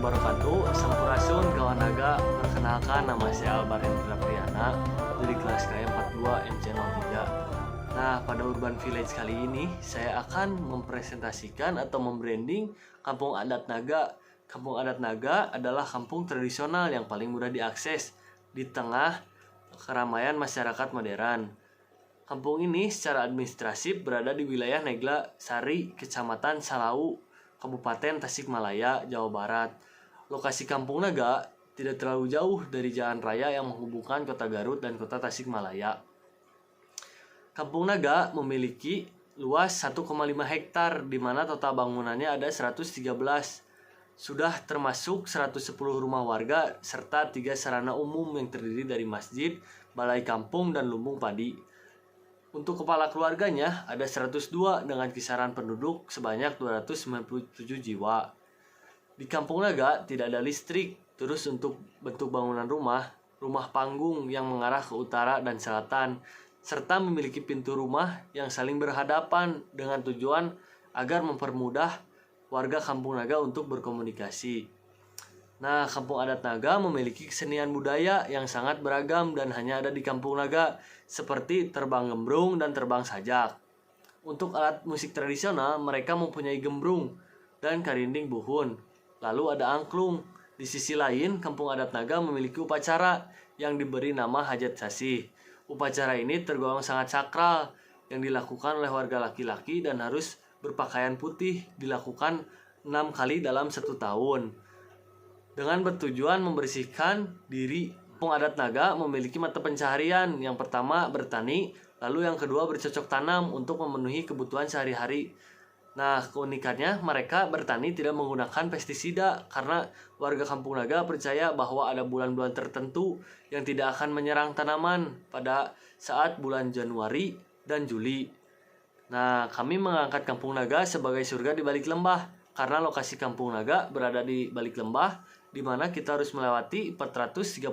wabarakatuh. Sampurasun kawan naga. Perkenalkan, nama saya Albar Hendra Priyana dari kelas KM42 MC03. Nah, pada Urban Village kali ini saya akan mempresentasikan atau membranding Kampung Adat Naga. Kampung Adat Naga adalah kampung tradisional yang paling mudah diakses di tengah keramaian masyarakat modern. Kampung ini secara administratif berada di wilayah Negla Sari, Kecamatan Salau, Kabupaten Tasikmalaya, Jawa Barat. Lokasi Kampung Naga tidak terlalu jauh dari jalan raya yang menghubungkan kota Garut dan kota Tasikmalaya. Kampung Naga memiliki luas 1,5 hektar di mana total bangunannya ada 113. Sudah termasuk 110 rumah warga serta 3 sarana umum yang terdiri dari masjid, balai kampung, dan lumbung padi. Untuk kepala keluarganya ada 102 dengan kisaran penduduk sebanyak 297 jiwa. Di Kampung Naga tidak ada listrik. Terus untuk bentuk bangunan rumah panggung yang mengarah ke utara dan selatan, serta memiliki pintu rumah yang saling berhadapan dengan tujuan agar mempermudah warga Kampung Naga untuk berkomunikasi. Nah, Kampung Adat Naga memiliki kesenian budaya yang sangat beragam dan hanya ada di Kampung Naga, seperti terbang gembrung dan terbang sajak. Untuk alat musik tradisional, mereka mempunyai gembrung dan karinding buhun. Lalu ada angklung. Di sisi lain, Kampung Adat Naga memiliki upacara yang diberi nama Hajat Sasih. Upacara ini tergolong sangat sakral yang dilakukan oleh warga laki-laki dan harus berpakaian putih, dilakukan 6 kali dalam 1 tahun. Dengan bertujuan membersihkan diri. Kampung Adat Naga memiliki mata pencaharian. Yang pertama bertani, lalu yang kedua bercocok tanam untuk memenuhi kebutuhan sehari-hari. Nah, keunikannya mereka bertani tidak menggunakan pestisida karena warga Kampung Naga percaya bahwa ada bulan-bulan tertentu yang tidak akan menyerang tanaman pada saat bulan Januari dan Juli. Nah, kami mengangkat Kampung Naga sebagai surga di balik lembah karena lokasi Kampung Naga berada di balik lembah, di mana kita harus melewati 439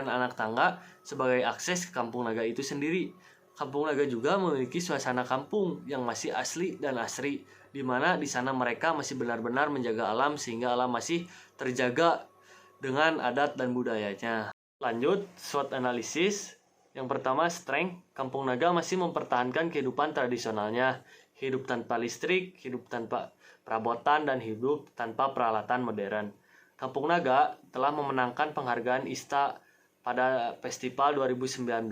anak tangga sebagai akses ke Kampung Naga itu sendiri. Kampung Naga juga memiliki suasana kampung yang masih asli dan asri, di mana di sana mereka masih benar-benar menjaga alam sehingga alam masih terjaga dengan adat dan budayanya. Lanjut, SWOT analisis. Yang pertama, strength. Kampung Naga masih mempertahankan kehidupan tradisionalnya, hidup tanpa listrik, hidup tanpa perabotan, dan hidup tanpa peralatan modern. Kampung Naga telah memenangkan penghargaan ISTA pada Festival 2019.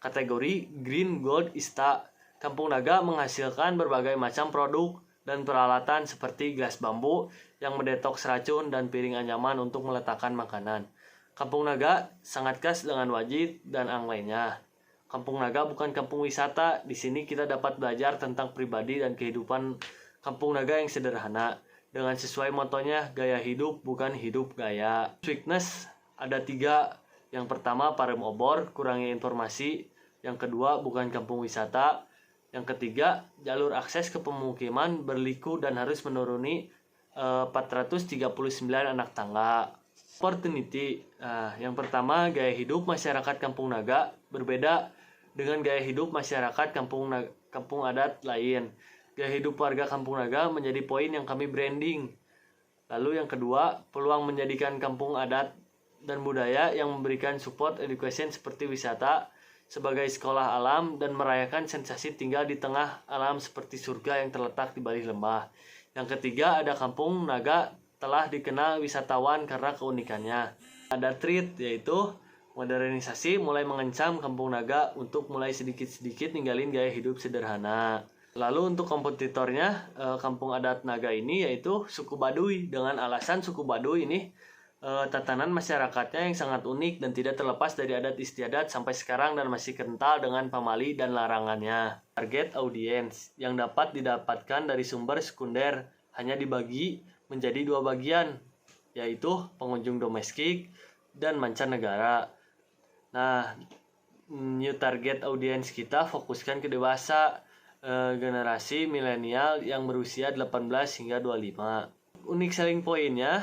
Kategori Green Gold ISTA. Kampung Naga menghasilkan berbagai macam produk dan peralatan seperti gelas bambu yang mendetoks racun dan piring anyaman untuk meletakkan makanan. Kampung Naga sangat khas dengan wajib dan ang lainnya. Kampung Naga bukan kampung wisata. Di sini kita dapat belajar tentang pribadi dan kehidupan Kampung Naga yang sederhana. Dengan sesuai motonya, gaya hidup bukan hidup gaya. Weakness ada 3. Yang pertama, parem obor, kurangnya informasi. Yang kedua, bukan kampung wisata. Yang ketiga, jalur akses ke pemukiman berliku dan harus menuruni 439 anak tangga. Opportunity. Yang pertama, gaya hidup masyarakat Kampung Naga berbeda dengan gaya hidup masyarakat kampung adat lain. Gaya hidup warga Kampung Naga menjadi poin yang kami branding. Lalu yang kedua, peluang menjadikan kampung adat dan budaya yang memberikan support education seperti wisata sebagai sekolah alam dan merayakan sensasi tinggal di tengah alam seperti surga yang terletak di balik lembah. Yang ketiga, ada Kampung Naga telah dikenal wisatawan karena keunikannya. Ada threat, yaitu modernisasi mulai mengancam Kampung Naga untuk mulai sedikit-sedikit ninggalin gaya hidup sederhana. Lalu untuk kompetitornya, Kampung Adat Naga ini yaitu suku Baduy. Dengan alasan suku Baduy ini tatanan masyarakatnya yang sangat unik dan tidak terlepas dari adat istiadat sampai sekarang dan masih kental dengan pamali dan larangannya. Target audiens yang dapat didapatkan dari sumber sekunder hanya dibagi menjadi 2 bagian, yaitu pengunjung domestik dan mancanegara. Nah, new target audiens kita fokuskan ke dewasa, generasi milenial yang berusia 18 hingga 25. Unik selling pointnya,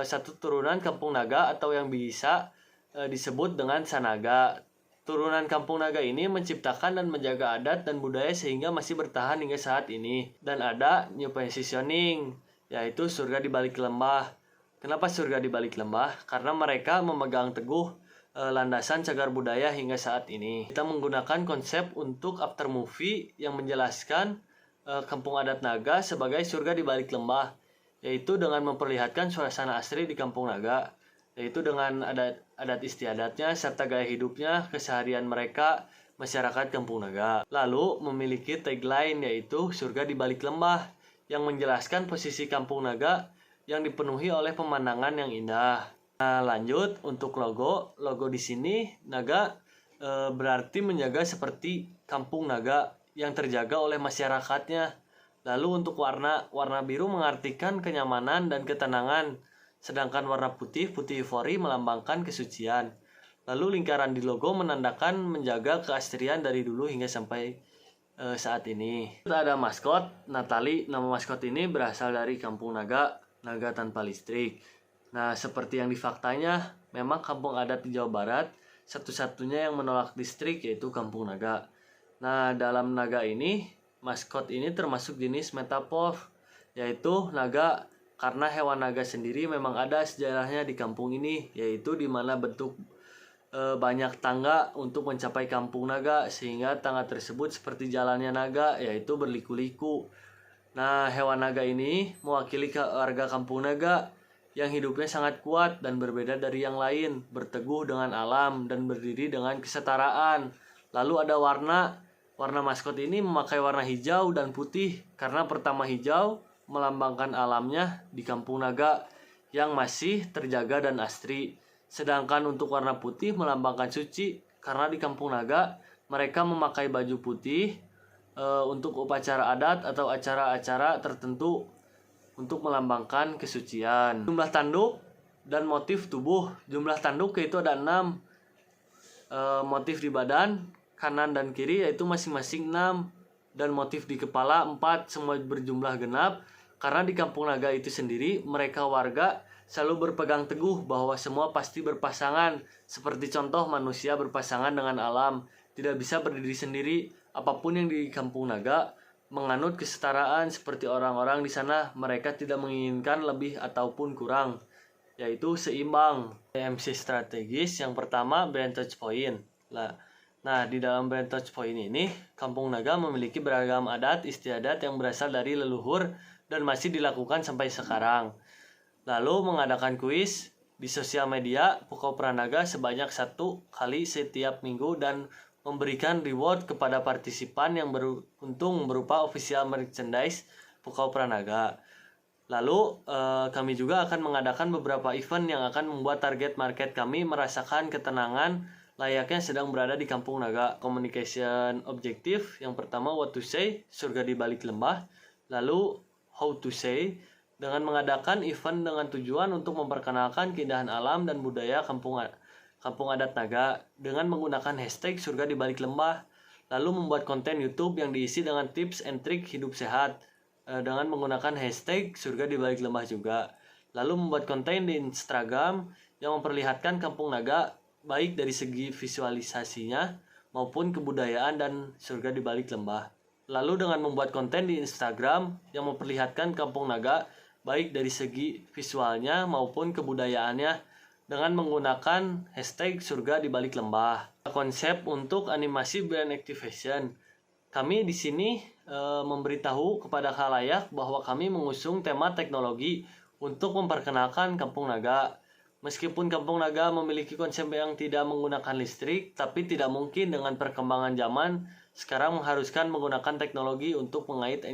satu turunan Kampung Naga atau yang bisa disebut dengan Sanaga. Turunan Kampung Naga ini menciptakan dan menjaga adat dan budaya sehingga masih bertahan hingga saat ini. Dan ada new positioning, yaitu surga di balik lembah. Kenapa surga di balik lembah? Karena mereka memegang teguh landasan cagar budaya hingga saat ini. Kita menggunakan konsep untuk after movie yang menjelaskan Kampung Adat Naga sebagai surga di balik lembah, yaitu dengan memperlihatkan suasana asri di Kampung Naga, yaitu dengan adat istiadatnya serta gaya hidupnya, keseharian mereka, masyarakat Kampung Naga. Lalu memiliki tagline yaitu surga di balik lembah yang menjelaskan posisi Kampung Naga yang dipenuhi oleh pemandangan yang indah. Nah, lanjut untuk logo di sini naga berarti menjaga seperti Kampung Naga yang terjaga oleh masyarakatnya. Lalu untuk warna biru mengartikan kenyamanan dan ketenangan, sedangkan warna putih eufori melambangkan kesucian. Lalu lingkaran di logo menandakan menjaga keasrian dari dulu hingga sampai saat ini. Kita ada maskot Natali. Nama maskot ini berasal dari Kampung Naga, naga tanpa listrik. Nah, seperti yang di faktanya, memang kampung adat di Jawa Barat satu-satunya yang menolak listrik yaitu Kampung Naga. Nah, dalam naga ini, maskot ini termasuk jenis metafor, yaitu naga karena hewan naga sendiri memang ada sejarahnya di kampung ini, yaitu di mana bentuk banyak tangga untuk mencapai Kampung Naga, sehingga tangga tersebut seperti jalannya naga, yaitu berliku-liku. Nah, hewan naga ini mewakili warga Kampung Naga yang hidupnya sangat kuat dan berbeda dari yang lain, berteguh dengan alam dan berdiri dengan kesetaraan. Lalu ada warna maskot ini memakai warna hijau dan putih, karena pertama hijau melambangkan alamnya di Kampung Naga yang masih terjaga dan asri. Sedangkan untuk warna putih melambangkan suci, karena di Kampung Naga mereka memakai baju putih untuk upacara adat atau acara-acara tertentu untuk melambangkan kesucian. Jumlah tanduk dan motif tubuh. Jumlah tanduk yaitu ada 6. Motif di badan kanan dan kiri yaitu masing-masing 6, dan motif di kepala 4, semua berjumlah genap. Karena di Kampung Naga itu sendiri mereka warga selalu berpegang teguh bahwa semua pasti berpasangan, seperti contoh manusia berpasangan dengan alam, tidak bisa berdiri sendiri. Apapun yang di Kampung Naga menganut kesetaraan, seperti orang-orang di sana mereka tidak menginginkan lebih ataupun kurang, yaitu seimbang. MC strategis yang pertama brand touch point. Nah, di dalam brand touch point ini, Kampung Naga memiliki beragam adat istiadat yang berasal dari leluhur dan masih dilakukan sampai sekarang. Lalu mengadakan kuis di sosial media Pukau Pranaga sebanyak 1 kali setiap minggu dan memberikan reward kepada partisipan yang beruntung berupa official merchandise Pukau Pranaga. Lalu kami juga akan mengadakan beberapa event yang akan membuat target market kami merasakan ketenangan layaknya sedang berada di Kampung Naga. Communication objektif yang pertama what to say, surga di balik lembah. Lalu how to say, dengan mengadakan event dengan tujuan untuk memperkenalkan keindahan alam dan budaya Kampung Adat Naga dengan menggunakan hashtag surga di balik lembah. Lalu membuat konten YouTube yang diisi dengan tips and trik hidup sehat dengan menggunakan hashtag surga di balik lembah juga. Lalu membuat konten di Instagram yang memperlihatkan Kampung Naga baik dari segi visualisasinya maupun kebudayaan dan surga di balik lembah. Lalu dengan membuat konten di Instagram yang memperlihatkan Kampung Naga baik dari segi visualnya maupun kebudayaannya dengan menggunakan hashtag surga di balik lembah. Konsep untuk animasi brand activation. Kami di sini memberitahu kepada khalayak bahwa kami mengusung tema teknologi untuk memperkenalkan Kampung Naga. Meskipun Kampung Naga memiliki konsep yang tidak menggunakan listrik, tapi tidak mungkin dengan perkembangan zaman sekarang mengharuskan menggunakan teknologi untuk mengait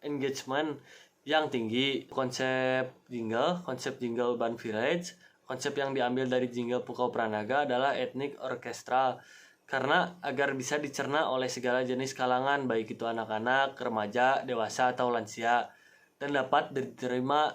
engagement yang tinggi. Konsep jingle Urban Village, konsep yang diambil dari jingle Pukau Pranaga adalah etnik orkestral, karena agar bisa dicerna oleh segala jenis kalangan, baik itu anak-anak, remaja, dewasa, atau lansia, dan dapat diterima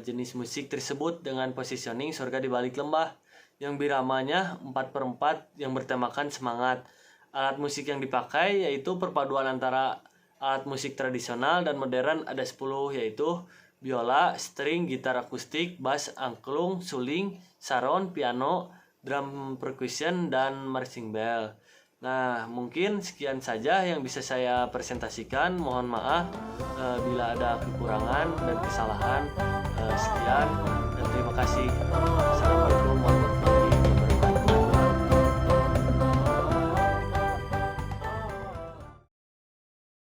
jenis musik tersebut dengan positioning surga di balik lembah yang biramanya 4/4 yang bertemakan semangat. Alat musik yang dipakai yaitu perpaduan antara alat musik tradisional dan modern, ada 10, yaitu biola, string, gitar akustik, bass, angklung, suling, saron, piano, drum percussion, dan marching bell. Nah, mungkin sekian saja yang bisa saya presentasikan. Mohon maaf bila ada kekurangan dan kesalahan. Sekian.